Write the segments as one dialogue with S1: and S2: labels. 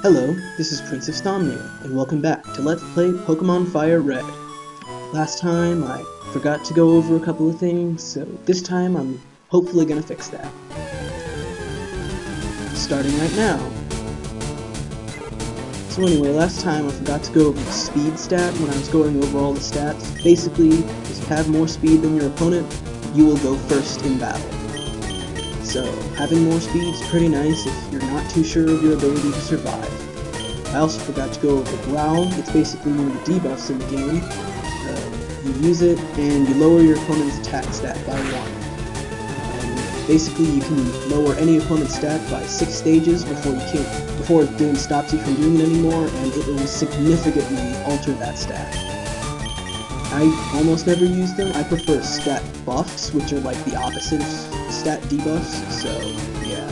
S1: Hello, this is Prince of Stomnia, and welcome back to Let's Play Pokemon FireRed. Last time I forgot to go over a couple of things, so this time I'm hopefully gonna fix that. Starting right now. So anyway, last time I forgot to go over the speed stat when I was going over all the stats. Basically, if you have more speed than your opponent, you will go first in battle. So, having more speed is pretty nice if you're not too sure of your ability to survive. I also forgot to go over Growl. It's basically one of the debuffs in the game. You use it, and you lower your opponent's attack stat by 1. And basically, you can lower any opponent's stat by 6 stages before the game stops you from doing it anymore, and it will significantly alter that stat. I almost never use them. I prefer stat buffs, which are like the opposite of stat debuffs, so yeah.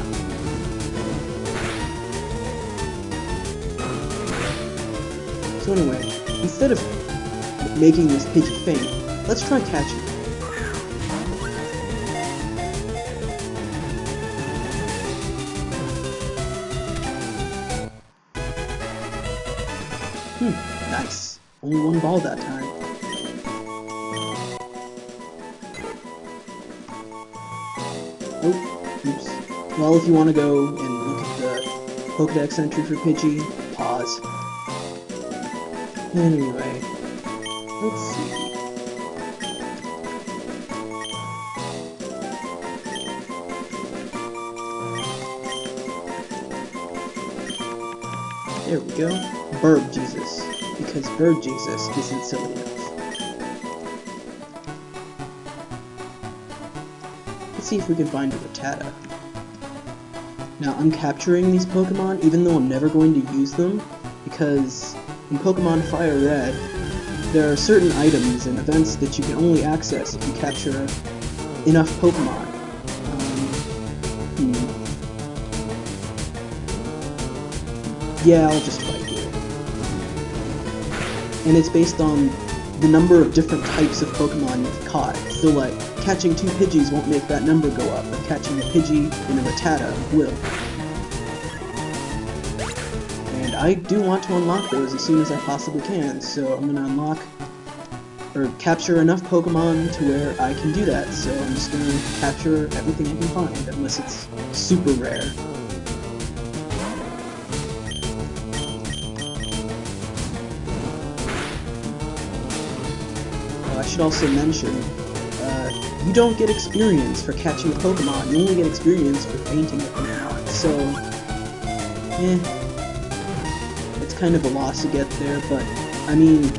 S1: So anyway, instead of making this Pidgey faint, let's try catching it. Nice. Only one ball that time. Oh, oops. Well, if you want to go and look at the Pokedex entry for Pidgey, pause. Anyway, let's see. There we go. Burb Jesus, because Bird Jesus isn't silly enough. Let's see if we can find a Rattata. Now, I'm capturing these Pokemon even though I'm never going to use them, because in Pokemon Fire Red, there are certain items and events that you can only access if you capture enough Pokemon. Yeah, I'll just fight you. And it's based on the number of different types of Pokemon you've caught. So like, catching 2 Pidgeys won't make that number go up, but catching a Pidgey and a Rattata will. And I do want to unlock those as soon as I possibly can, so I'm gonna unlock, or capture enough Pokemon to where I can do that, so I'm just gonna capture everything I can find, unless it's super rare. I should also mention, you don't get experience for catching a Pokemon, you only get experience for fainting a Pokemon, so, it's kind of a loss to get there, but, I mean,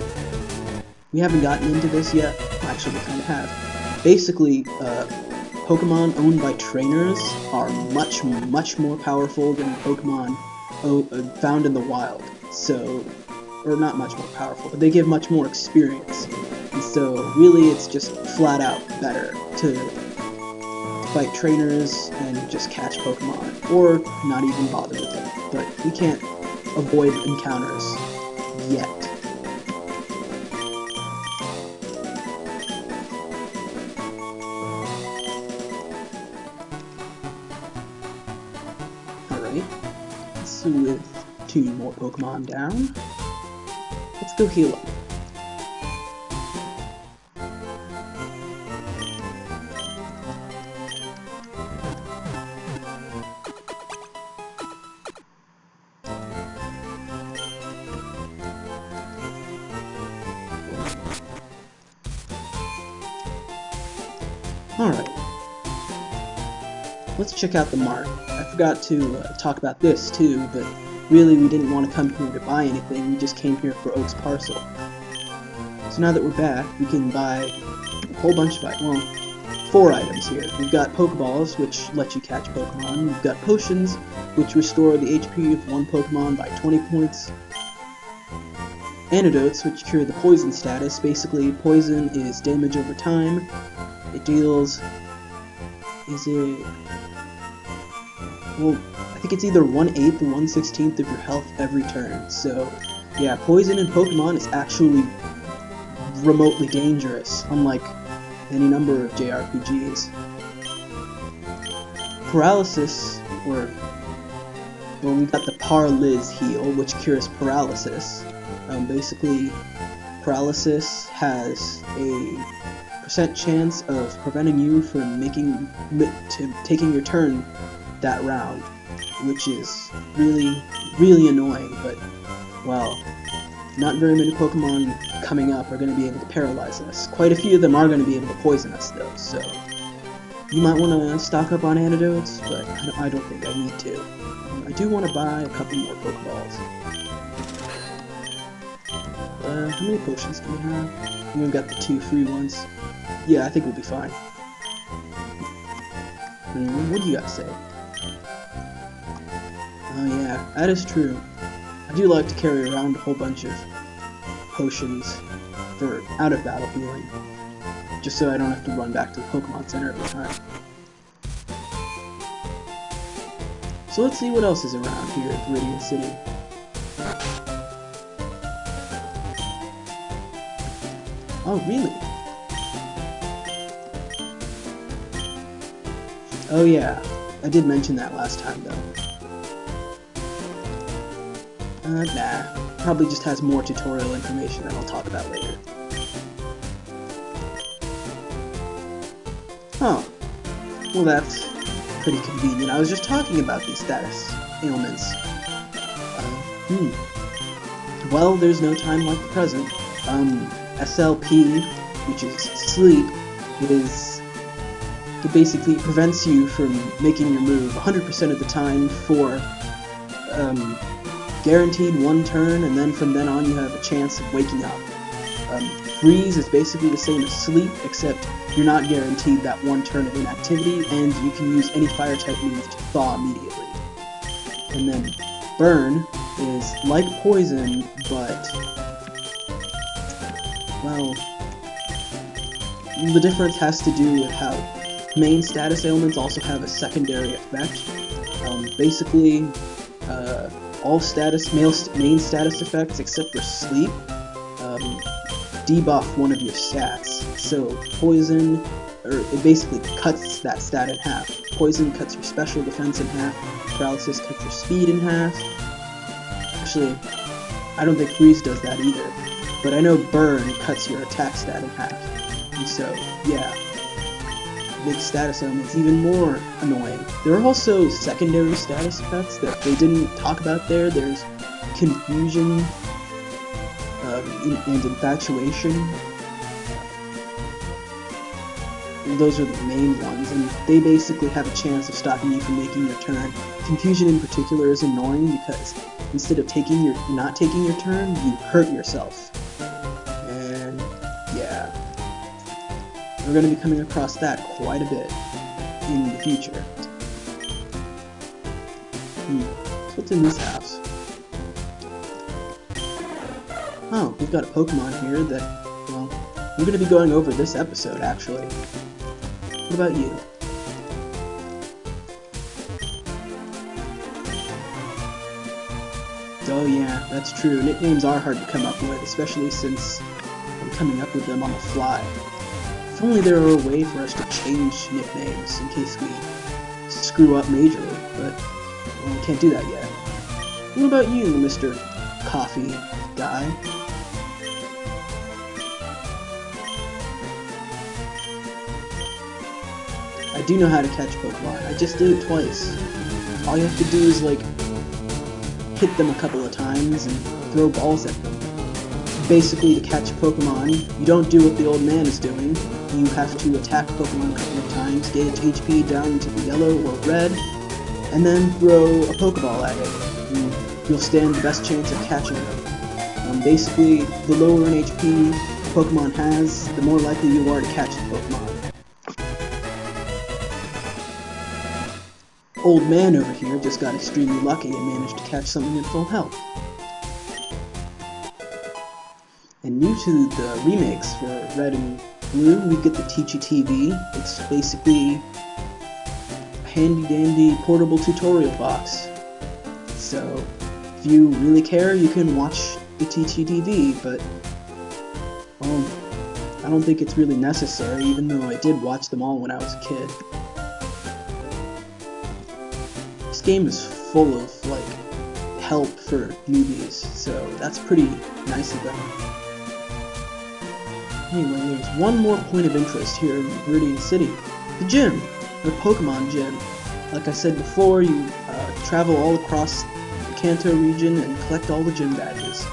S1: we haven't gotten into this yet. Actually, we kind of have. Basically, Pokemon owned by trainers are much, much more powerful than Pokemon found in the wild, so, or not much more powerful, but they give much more experience. So really it's just flat out better to fight trainers and just catch Pokemon, or not even bother with them. But we can't avoid encounters yet. Alright, so with 2 more Pokemon down, let's go heal up. Alright, let's check out the mart. I forgot to talk about this too, but really we didn't want to come here to buy anything, we just came here for Oak's parcel. So now that we're back, we can buy a whole bunch of 4 items here. We've got Pokeballs, which let you catch Pokemon. We've got Potions, which restore the HP of one Pokemon by 20 points. Antidotes, which cure the poison status. Basically, poison is damage over time. It deals, well, I think it's either 1/8 or 1/16 of your health every turn, so yeah, poison in Pokemon is actually remotely dangerous, unlike any number of JRPGs. Paralysis, or Well, we got the Paraliz Heal, which cures paralysis. Basically, paralysis has a % chance of preventing you from taking your turn that round, which is really annoying, but, well, not very many Pokemon coming up are going to be able to paralyze us. Quite a few of them are going to be able to poison us, though, so you might want to stock up on antidotes, but I don't think I need to. I do want to buy a couple more Pokeballs. How many potions do we have? We've got the 2 free ones. Yeah, I think we'll be fine. What do you guys say? Oh yeah, that is true. I do like to carry around a whole bunch of potions for out-of-battle healing, just so I don't have to run back to the Pokemon Center every time. So let's see what else is around here at Viridian City. Oh, really? Oh yeah, I did mention that last time though. Nah, probably just has more tutorial information that I'll talk about later. Oh, well that's pretty convenient. I was just talking about these status ailments. Well, there's no time like the present. SLP, which is sleep, it basically prevents you from making your move 100% of the time for guaranteed 1 turn, and then from then on you have a chance of waking up. Freeze is basically the same as sleep, except you're not guaranteed that 1 turn of inactivity, and you can use any fire-type move to thaw immediately. And then burn is like poison, but, well, the difference has to do with how main status ailments also have a secondary effect. Basically, all main status effects except for sleep debuff one of your stats. So poison, it basically cuts that stat in half. Poison cuts your special defense in half. Paralysis cuts your speed in half. Actually, I don't think freeze does that either. But I know burn cuts your attack stat in half. And so, yeah. Makes status ailments even more annoying. There are also secondary status effects that they didn't talk about there. There's confusion and infatuation. Those are the main ones, and they basically have a chance of stopping you from making your turn. Confusion in particular is annoying because instead of not taking your turn, you hurt yourself. And yeah. We're going to be coming across that quite a bit in the future. So what's in this house? Oh, we've got a Pokemon here that, well, we're going to be going over this episode, actually. What about you? Oh yeah, that's true. Nicknames are hard to come up with, especially since I'm coming up with them on the fly. If only there were a way for us to change nicknames in case we screw up majorly, but well, we can't do that yet. What about you, Mr. Coffee Guy? I do know how to catch Pokemon. I just did it twice. All you have to do is, like, hit them a couple of times and throw balls at them. Basically, to catch Pokemon, you don't do what the old man is doing. You have to attack Pokemon a couple of times, get its HP down into the yellow or red, and then throw a Pokeball at it. And you'll stand the best chance of catching them. Basically, the lower in HP Pokemon has, the more likely you are to catch the Pokemon. Old man over here just got extremely lucky and managed to catch something at full health. And new to the remakes for Red and Blue, we get the Teachy TV. It's basically a handy-dandy portable tutorial box. So, if you really care, you can watch the Teachy TV, but, well, I don't think it's really necessary, even though I did watch them all when I was a kid. This game is full of, like, help for newbies, so that's pretty nice of them. Anyway, there's one more point of interest here in Viridian City. The gym, the Pokemon gym. Like I said before, you travel all across the Kanto region and collect all the gym badges.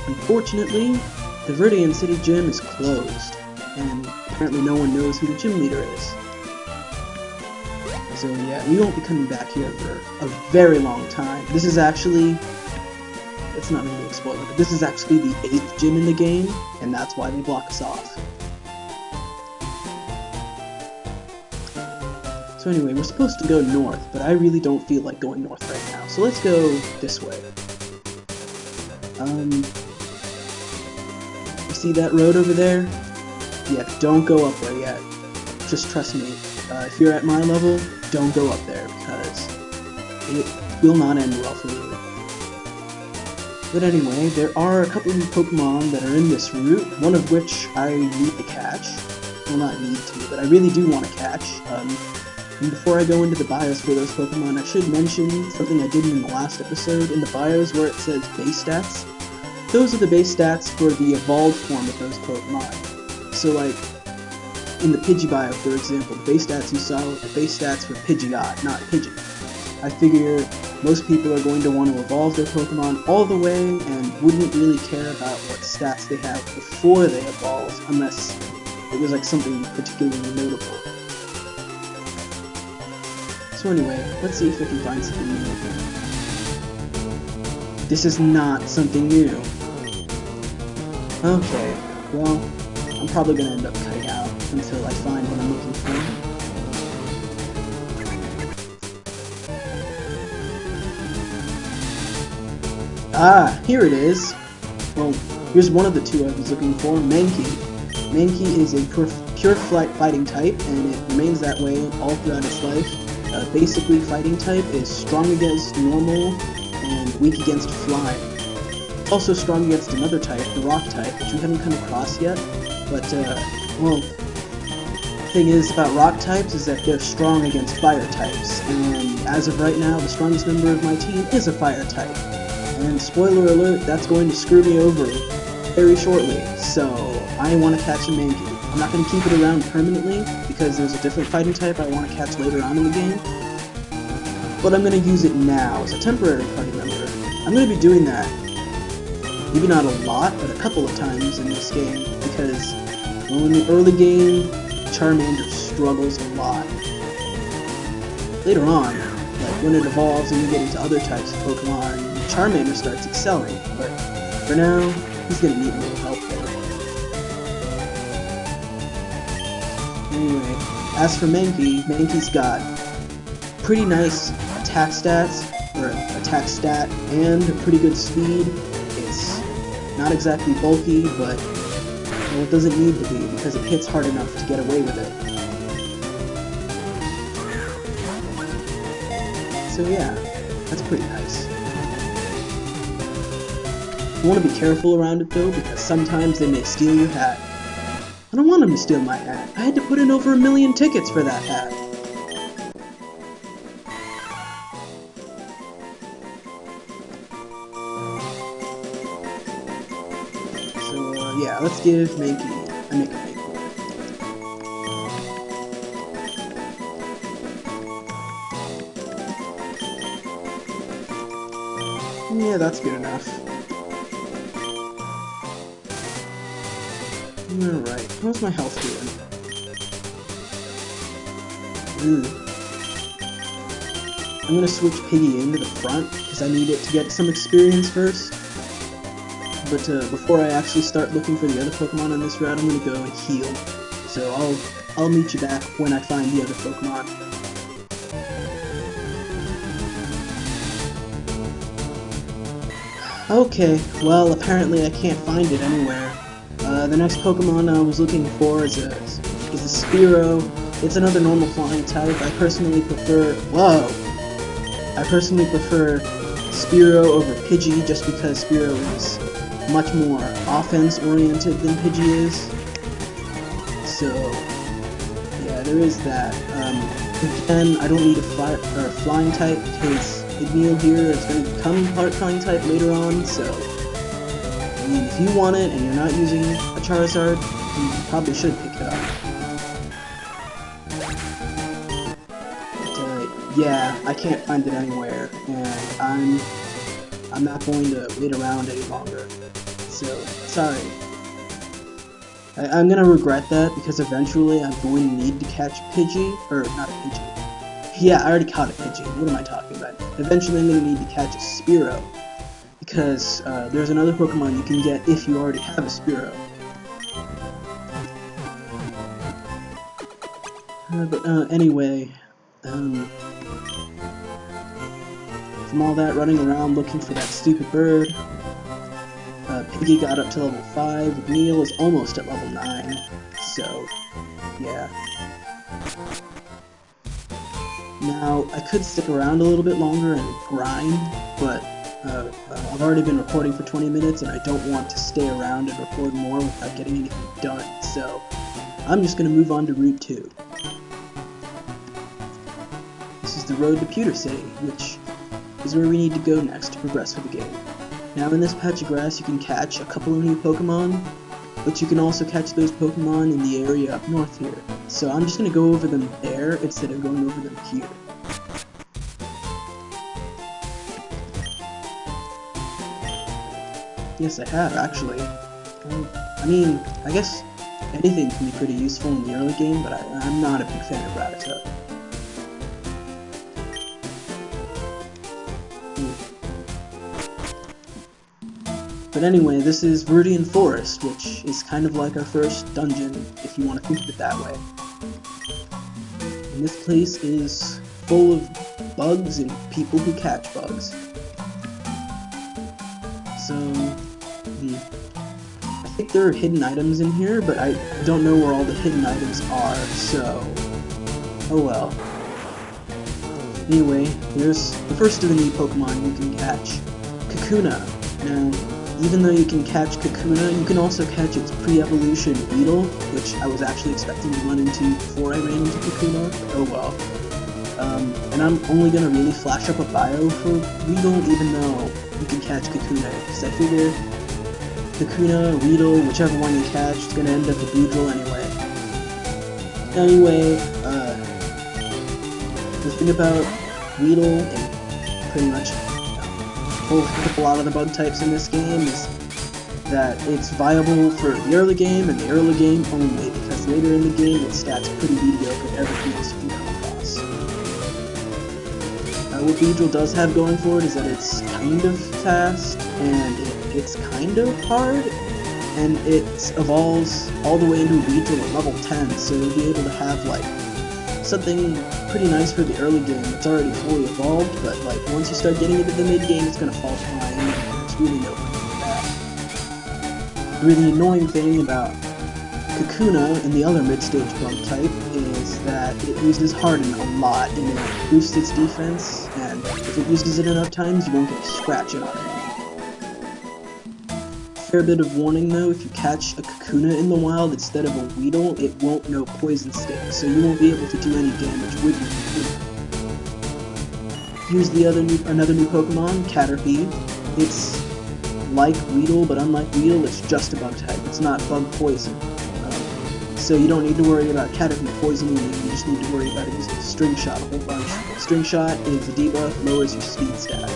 S1: Unfortunately, the Viridian City gym is closed, and apparently no one knows who the gym leader is. So yeah, we won't be coming back here for a very long time. This is actually, it's not really a spoiler, but this is actually the 8th gym in the game, and that's why they block us off. So anyway, we're supposed to go north, but I really don't feel like going north right now, so let's go this way. You see that road over there? Yeah, don't go up there yet. Just trust me. If you're at my level, don't go up there, because it will not end well for you. But anyway, there are a couple of Pokemon that are in this route, one of which I need to catch. Well, not need to, but I really do want to catch. And before I go into the bios for those Pokemon, I should mention something I did in the last episode. In the bios where it says base stats, those are the base stats for the evolved form of those Pokemon. So like, in the Pidgey bio, for example, the base stats you saw were the base stats for Pidgeot, not Pidgey. I figure most people are going to want to evolve their Pokemon all the way and wouldn't really care about what stats they have before they evolve, unless it was like something particularly notable. So anyway, let's see if we can find something new here. This is not something new. Okay, well, I'm probably going to end up cutting out until I find what I'm looking for. Ah, here it is! Well, here's one of the two I was looking for, Mankey. Mankey is a pure fighting type, and it remains that way all throughout its life. Basically, fighting type is strong against normal and weak against flying. Also strong against another type, the rock type, which we haven't come across yet. But, well, the thing is about rock types is that they're strong against fire types. And as of right now, the strongest member of my team is a fire type. And spoiler alert, that's going to screw me over very shortly. So, I want to catch a Mankey. I'm not going to keep it around permanently, because there's a different fighting type I want to catch later on in the game. But I'm going to use it now as a temporary party member. I'm going to be doing that, maybe not a lot, but a couple of times in this game, because well, in the early game, Charmander struggles a lot. Later on, like when it evolves and you get into other types of Pokemon, Charmander starts excelling, but for now, he's going to need a little help there. Anyway, as for Mankey, Mankey's got pretty nice attack stats, or attack stat, and pretty good speed. It's not exactly bulky, but well, it doesn't need to be, because it hits hard enough to get away with it. So yeah, that's pretty nice. You want to be careful around it though, because sometimes they may steal your hat. I don't want them to steal my hat. I had to put in over 1 million tickets for that hat. So, yeah, let's give Mankey a nickname. Yeah, that's good enough. Alright, how's my health doing? I'm gonna switch Piggy into the front, because I need it to get some experience first. But before I actually start looking for the other Pokemon on this route, I'm gonna go and heal. So I'll meet you back when I find the other Pokemon. Okay, well apparently I can't find it anywhere. The next Pokemon I was looking for is a Spearow. It's another normal flying type. I personally prefer Spearow over Pidgey, just because Spearow is much more offense-oriented than Pidgey is. So, yeah, there is that. Again, I don't need a flying type, because Igneal here is going to become Heart-Flying type later on, so I mean, if you want it and you're not using a Charizard, you probably should pick it up. But, yeah, I can't find it anywhere, and I'm not going to wait around any longer. So, sorry. I'm gonna regret that, because eventually I'm going to need to catch Pidgey, or not a Pidgey. Yeah, I already caught a Pidgey. What am I talking about? Eventually I'm gonna need to catch a Spearow, because there's another Pokemon you can get if you already have a Spearow. Anyway, from all that running around looking for that stupid bird, Piggy got up to level 5, Neil is almost at level 9, so, yeah. Now, I could stick around a little bit longer and grind, but I've already been recording for 20 minutes and I don't want to stay around and record more without getting anything done, so I'm just going to move on to Route 2. This is the road to Pewter City, which is where we need to go next to progress with the game. Now in this patch of grass you can catch a couple of new Pokemon, but you can also catch those Pokemon in the area up north here. So I'm just going to go over them there instead of going over them here. Yes, I have, actually. I mean, I guess anything can be pretty useful in the early game, but I'm not a big fan of Rattata. But anyway, this is Viridian Forest, which is kind of like our first dungeon, if you want to think of it that way. And this place is full of bugs and people who catch bugs. So, I think there are hidden items in here, but I don't know where all the hidden items are, so, oh well. Anyway, here's the first of the new Pokemon you can catch, Kakuna. Now, even though you can catch Kakuna, you can also catch its pre-evolution Weedle, which I was actually expecting to run into before I ran into Kakuna, but oh well. And I'm only going to really flash up a bio for Weedle, even though you can catch Kakuna, because I figure Kakuna, Weedle, whichever one you catch, is going to end up a Beedrill anyway. Anyway, the thing about Weedle, and pretty much a lot of the bug types in this game, is that it's viable for the early game and the early game only, because later in the game its stats are pretty mediocre to everything else you can come across. What Beedrill does have going for it is that it's kind of fast, and it's kind of hard, and it evolves all the way into Beedrill at level 10, so you'll be able to have like something pretty nice for the early game. It's already fully evolved, but like once you start getting into the mid game, it's gonna fall behind, and there's really no point for that. The really annoying thing about Kakuna and the other mid-stage bug type is that it uses Harden a lot, and it boosts its defense, and if it uses it enough times, you won't get a scratch on it. Fair bit of warning though, if you catch a Kakuna in the wild instead of a Weedle, it won't know Poison Stick, so you won't be able to do any damage with your Kakuna. Here's another new Pokemon, Caterpie. It's like Weedle, but unlike Weedle, it's just a bug type. It's not bug poison. So you don't need to worry about Caterpie poisoning you, you just need to worry about using String Shot a whole bunch. String Shot is a debuff, lowers your speed stat.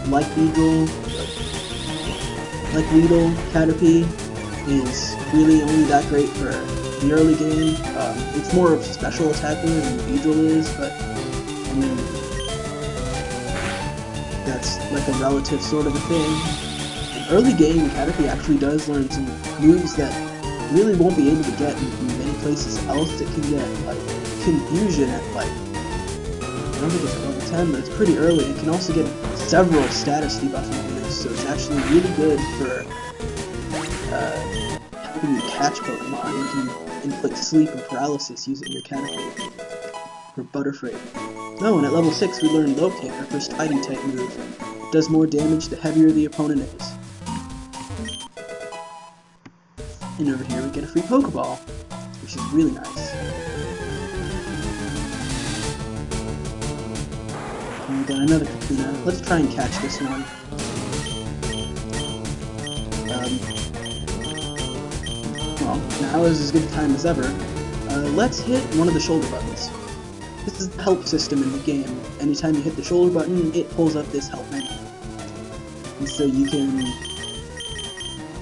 S1: Like Weedle, Caterpie is really only that great for the early game. It's more of a special attacker than Beedrill is, but I mean, that's like a relative sort of a thing. In early game, Caterpie actually does learn some moves that you really won't be able to get in many places else. It can get like Confusion at like, I don't think it's at level 10, but it's pretty early. It can also get several status debuffing moves, so it's actually really good for helping you catch Pokemon. You can inflict sleep and paralysis using your Caterpie, or Butterfree. Oh, and at level 6 we learned Locate, our first fighting type move. It does more damage the heavier the opponent is. And over here we get a free Pokeball, which is really nice. and then another Kakuna. Let's try and catch this one. Well, now is as good a time as ever. Let's hit one of the shoulder buttons. This is the help system in the game. Anytime you hit the shoulder button, it pulls up this help menu. And so you can...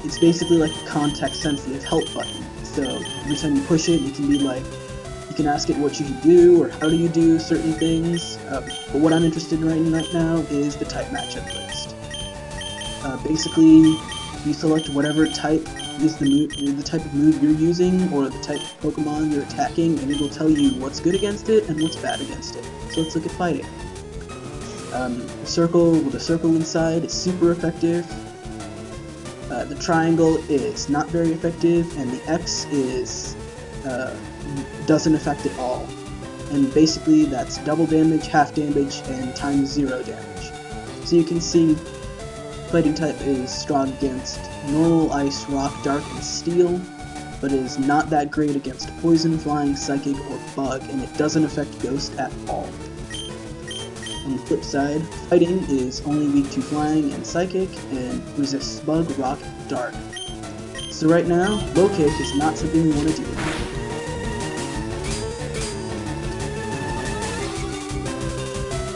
S1: It's basically like a context-sensitive help button. So every time you push it, you can be like... You can ask it what you do, or how do you do certain things. But what I'm interested in right now is the type matchup list. Basically, you select whatever type is the type of move you're using, or the type of Pokemon you're attacking, and it'll tell you what's good against it and what's bad against it. So let's look at fighting. The circle with a circle inside is super effective. The triangle is not very effective, and the X is doesn't affect at all. And basically that's double damage, half damage, and times 0 damage. So you can see fighting type is strong against normal, ice, rock, dark, and steel, but is not that great against poison, flying, psychic, or bug, and it doesn't affect ghost at all. On the flip side, fighting is only weak to flying and psychic, and resists bug, rock, and dark. So right now, low kick is not something we want to do.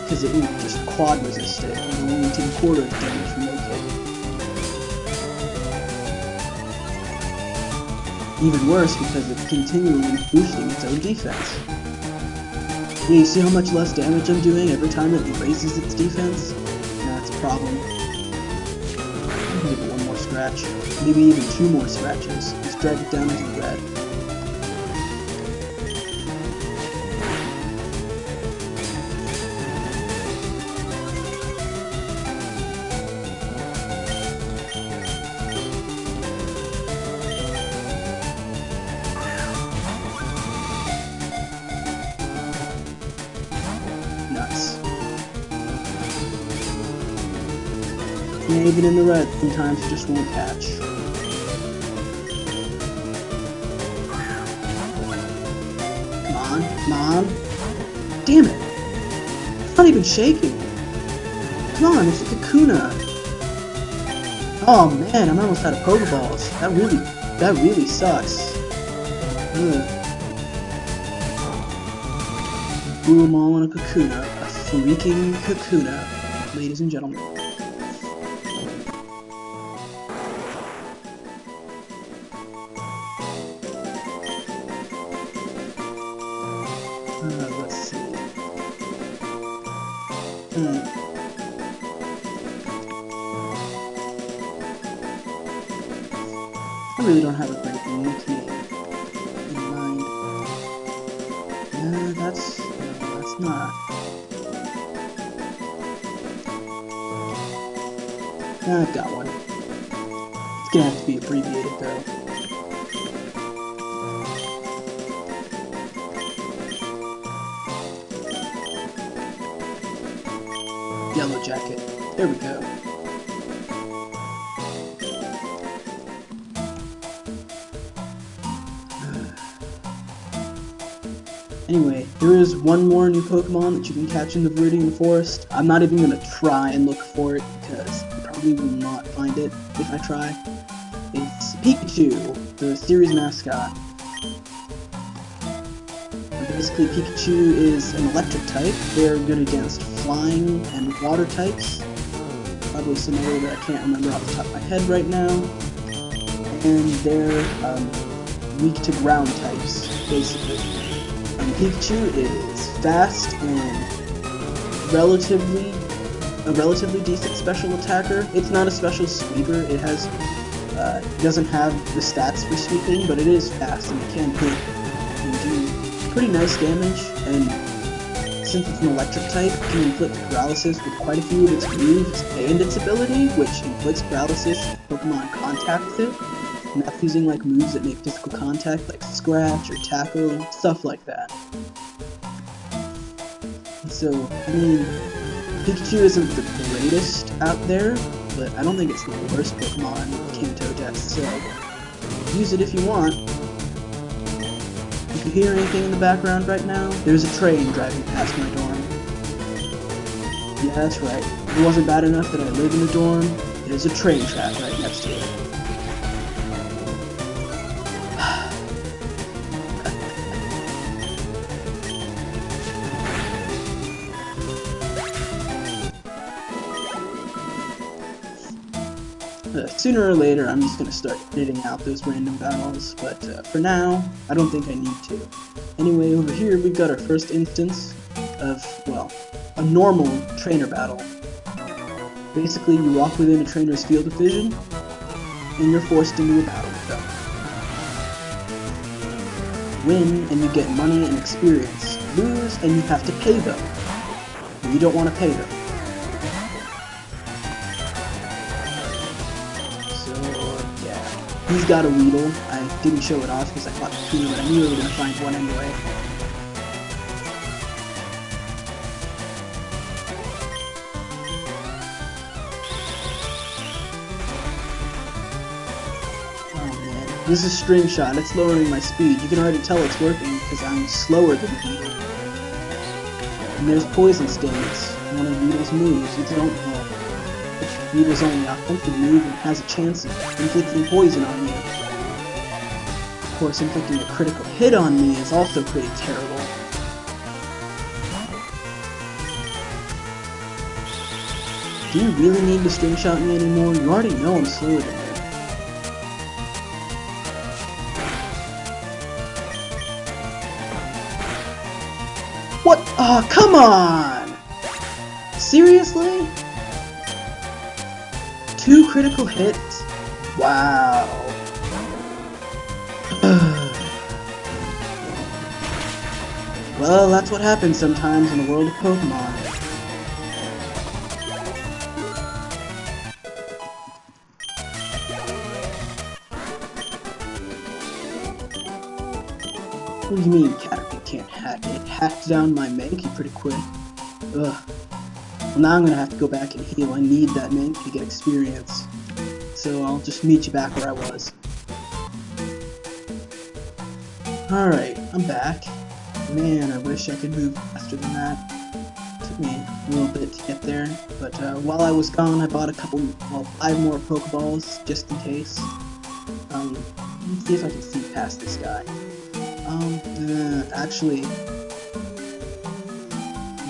S1: Because it will just quad resist it, and it'll only take a quarter of the damage from low kick. Even worse, because it's continually boosting its own defense. Yeah, you see how much less damage I'm doing every time it raises its defense? That's a problem. I can give it one more scratch. Maybe even 2 more scratches. Just drag it down into the red. Nuts. Yeah, even in the red, sometimes you just won't catch. Come on, come on. Damn it! It's not even shaking. Come on, it's a Kakuna. Oh man, I'm almost out of Pokeballs. That really sucks. Ugh. Blew them all on a Kakuna. A freaking Kakuna, ladies and gentlemen. Let's see. I really don't have a great nickname in mind. No, that's not. I've got one. It's gonna have to be abbreviated though. Yellow Jacket. There we go. Anyway, there is one more new Pokemon that you can catch in the Viridian Forest. I'm not even going to try and look for it because I probably will not find it if I try. It's Pikachu, the series mascot. Basically, Pikachu is an electric type. They're good against flying and water types. Probably some other that I can't remember off the top of my head right now. And they're weak to ground types, basically. Pikachu is fast and a relatively decent special attacker. It's not a special sweeper. It has doesn't have the stats for sweeping, but it is fast and it can hit and do pretty nice damage. And since it's an electric type, it can inflict paralysis with quite a few of its moves and its ability, which inflicts paralysis if Pokemon contacts it. And that's using like moves that make physical contact, like Scratch or Tackle, stuff like that. So, I mean, Pikachu isn't the greatest out there, but I don't think it's the worst Pokemon in Kanto Dex, so use it if you want. If you hear anything in the background right now, there's a train driving past my dorm. that's right. If it wasn't bad enough that I live in a dorm, there's a train track right next to it. Sooner or later, I'm just going to start editing out those random battles, but for now, I don't think I need to. Anyway, over here, we've got our first instance of, well, a normal trainer battle. Basically, you walk within a trainer's field of vision, and you're forced into a battle with them. Win, and you get money and experience. Lose, and you have to pay them. And you don't want to pay them. He's got a Weedle. I didn't show it off because I thought two, but I knew we were going to find one anyway. Oh man, this is String Shot. It's lowering my speed. You can already tell it's working because I'm slower than Weedle. And there's Poison Stance, one of Weedle's moves. It's don't know. Weedle's only offensive move and has a chance of inflicting poison on you. Of course, inflicting a critical hit on me is also pretty terrible. Do you really need to String Shot me anymore? You already know I'm slower than you. What? Oh, come on! Seriously? 2 critical hits? Wow. Well, that's what happens sometimes in the world of Pokemon. What do you mean Caterpie can't hack it? It hacked down my Mankey pretty quick. Ugh. Well, now I'm gonna have to go back and heal. I need that Mankey to get experience. So I'll just meet you back where I was. Alright, I'm back. Man, I wish I could move faster than that. Took me a little bit to get there, but while I was gone, I bought 5 more Pokeballs, just in case. Let me see if I can see past this guy. Actually,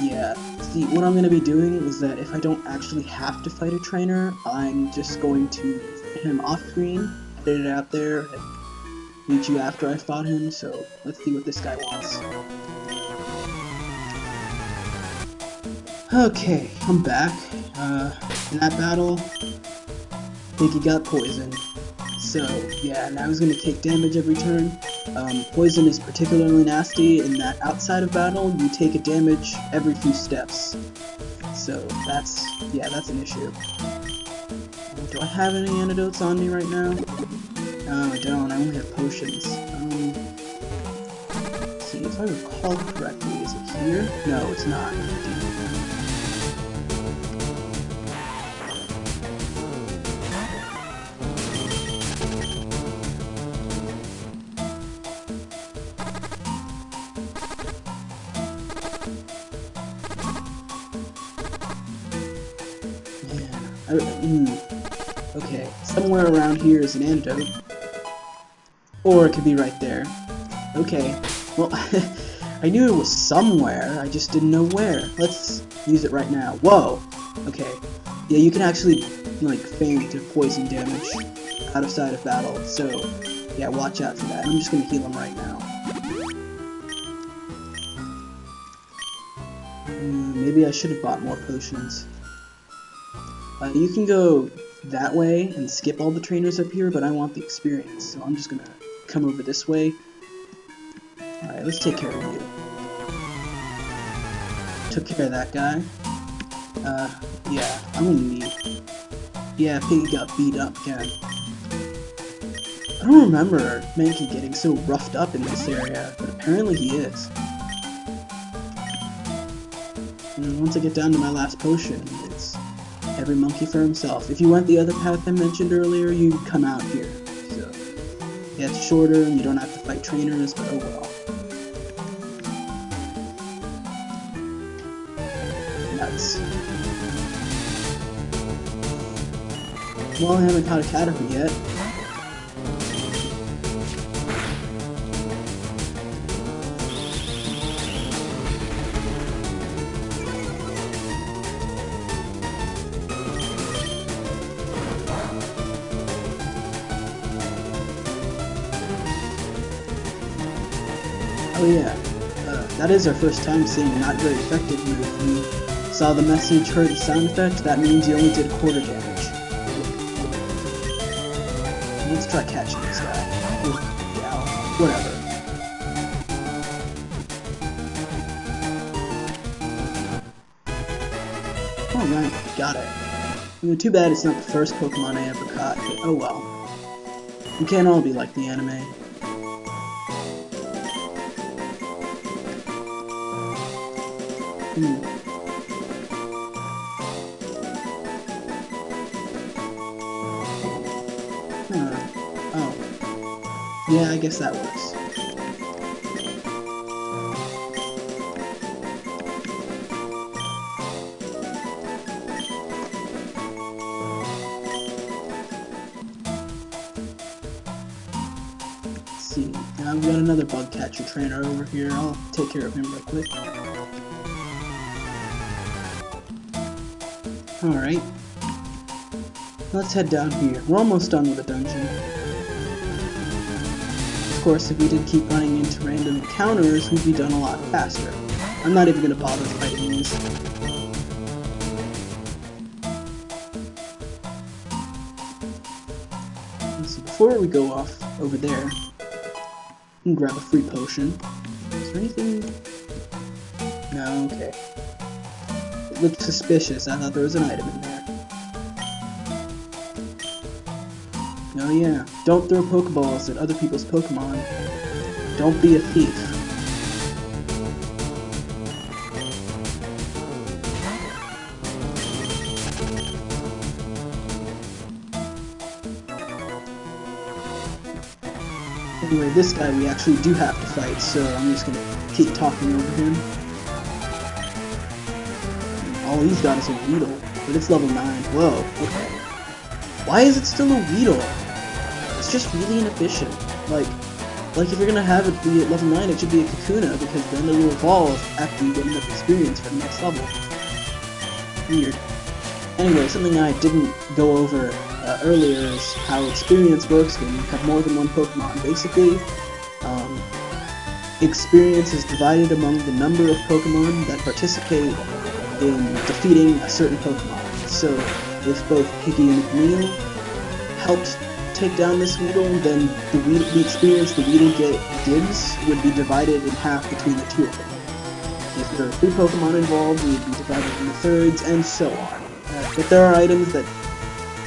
S1: yeah. See, what I'm going to be doing is that if I don't actually have to fight a trainer, I'm just going to fight him off-screen, edit it out there, and meet you after I fought him, so let's see what this guy wants. Okay, I'm back. In that battle, I think he got poisoned. So, yeah, now he's going to take damage every turn. Poison is particularly nasty in that outside of battle, you take a damage every few steps. So, that's an issue. Do I have any antidotes on me right now? No, I don't. I only have potions. Let's see, if I recall correctly, is it here? No, it's not. Okay, somewhere around here is an antidote. Or it could be right there. Okay, well, I knew it was somewhere, I just didn't know where. Let's use it right now. Whoa! Okay, yeah, you can actually, like, feign to poison damage out of sight of battle, so, yeah, watch out for that. I'm just gonna heal him right now. Maybe I should have bought more potions. You can go that way and skip all the trainers up here, but I want the experience, so I'm just gonna come over this way. Alright, let's take care of you. Took care of that guy. Yeah, I'm gonna need... Yeah, Piggy got beat up again. I don't remember Mankey getting so roughed up in this area, but apparently he is. And once I get down to my last potion, it's every monkey for himself. If you went the other path I mentioned earlier, you'd come out here. So, yeah, it's shorter, and you don't have to fight trainers, but oh well. Nuts. Well, I haven't caught a Caterpie yet. Oh yeah, that is our first time seeing a not very effective move. We saw the message, heard the sound effect, that means you only did quarter damage. Let's try catching this guy. Yeah, whatever. Alright, got it. Too bad it's not the first Pokemon I ever caught, but oh well. You can't all be like the anime. Oh. Yeah, I guess that works. Let's see. Now we've got another bug catcher trainer over here. I'll take care of him real quick. Alright. Let's head down here. We're almost done with the dungeon. Of course, if we did keep running into random encounters, we'd be done a lot faster. I'm not even gonna bother fighting these. So before we go off over there, we can grab a free potion. Is there anything? No, okay. It looked suspicious. I thought there was an item in there. Oh yeah, don't throw Pokeballs at other people's Pokemon. Don't be a thief. Anyway, this guy we actually do have to fight, so I'm just gonna keep talking over him. All he's got is a Weedle, but it's level 9. Whoa, okay. Why is it still a Weedle? It's just really inefficient. Like if you're gonna have it be at level 9, it should be a Kakuna, because then it will evolve after you get enough experience for the next level. Weird. Anyway, something I didn't go over earlier is how experience works when you have more than one Pokemon. Basically, experience is divided among the number of Pokemon that participate in defeating a certain Pokemon. So, if both Piggy and McNeil helped take down this Weedle, then the experience the Weedle gives would be divided in half between the two of them. If there are 3 Pokemon involved, it would be divided into thirds, and so on. But there are items that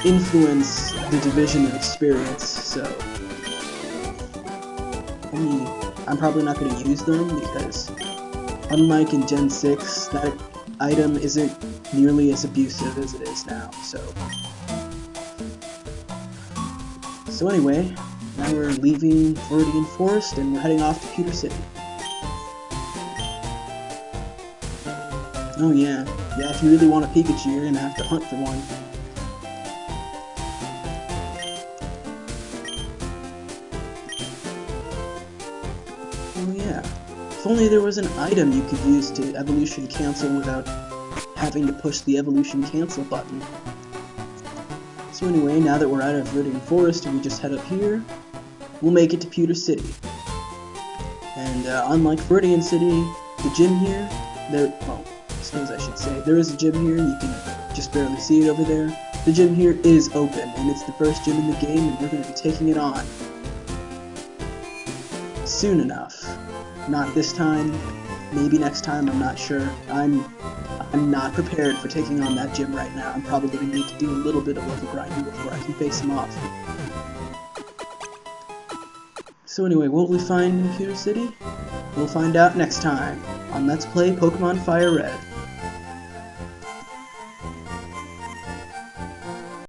S1: influence the division of experience, so I'm probably not going to use them, because unlike in Gen 6, that item isn't nearly as abusive as it is now, So anyway, now we're leaving Viridian Forest and we're heading off to Pewter City. Oh yeah, if you really want a Pikachu, you're gonna have to hunt for one. Oh yeah, if only there was an item you could use to evolution cancel without having to push the evolution cancel button. So anyway, now that we're out of Viridian Forest and we just head up here, we'll make it to Pewter City. And unlike Viridian City, the gym here, I suppose I should say, there is a gym here, you can just barely see it over there. The gym here is open, and it's the first gym in the game, and we're going to be taking it on soon enough. Not this time, maybe next time, I'm not sure. I'm not prepared for taking on that gym right now. I'm probably going to need to do a little bit of level grinding before I can face him off. So anyway, what will we find in Pewter City? We'll find out next time on Let's Play Pokemon FireRed.